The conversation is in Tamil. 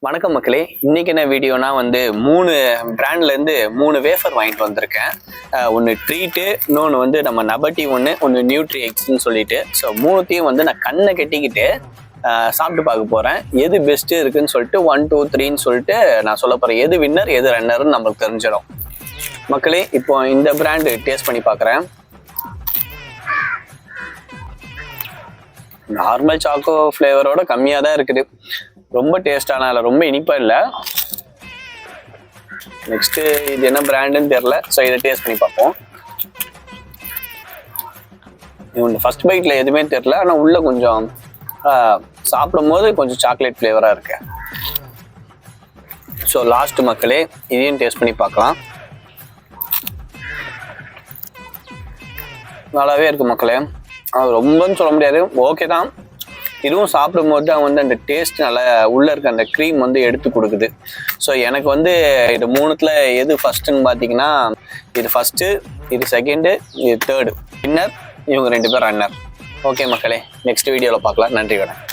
வணக்கம் மக்களே, இன்னைக்கு என்ன வீடியோனா வந்து 3 பிராண்ட்லேருந்து 3 வேஃபர் வாங்கிட்டு வந்திருக்கேன். ஒன்று ட்ரீட்டு, இன்னொன்று வந்து நம்ம நபட்டி, ஒன்று நியூட்ரி எக்ஸ்ன்னு சொல்லிட்டு. ஸோ மூணுத்தையும் வந்து நான் கண்ணை கட்டிக்கிட்டு சாப்பிட்டு பார்க்க போகிறேன். எது பெஸ்ட்டு இருக்குன்னு சொல்லிட்டு 1 2 3ன்னு சொல்லிட்டு நான் சொல்ல போகிறேன். எது வின்னர் எது ரன்னர்னு நம்மளுக்கு தெரிஞ்சிடும். மக்களே, இப்போ இந்த பிராண்டு டேஸ்ட் பண்ணி பார்க்குறேன். நார்மல் சாக்கோ ஃப்ளேவரோட கம்மியாக தான் இருக்குது. ரொம்ப டேஸ்டான இல்லை, ரொம்ப இனிப்பாக இல்லை. நெக்ஸ்ட்டு இது என்ன பிராண்டுன்னு தெரில. ஸோ இதை டேஸ்ட் பண்ணி பார்ப்போம். இவங்க ஃபர்ஸ்ட் பைட்டில் எதுவுமே தெரில, ஆனால் உள்ளே கொஞ்சம் சாப்பிடும் போது கொஞ்சம் சாக்லேட் ஃப்ளேவராக இருக்கு. ஸோ லாஸ்ட் மக்களே, இதையும் டேஸ்ட் பண்ணி பார்க்கலாம். நல்லாவே இருக்கு மக்களே. அது ரொம்பன்னு சொல்ல முடியாது, ஓகே தான். இதுவும் சாப்பிடும்போது தான் வந்து அந்த டேஸ்ட் நல்லா உள்ளே இருக்க அந்த க்ரீம் வந்து எடுத்து கொடுக்குது. ஸோ எனக்கு வந்து இது மூணுத்தில் எது ஃபஸ்ட்டுன்னு பார்த்தீங்கன்னா, இது ஃபஸ்ட்டு, இது செகண்டு, இது தேர்டு. வின்னர் இவங்க 2 பேர் ரன்னர். ஓகே மக்களே, நெக்ஸ்ட் வீடியோவில் பார்க்கலாம். நன்றி வணக்கம்.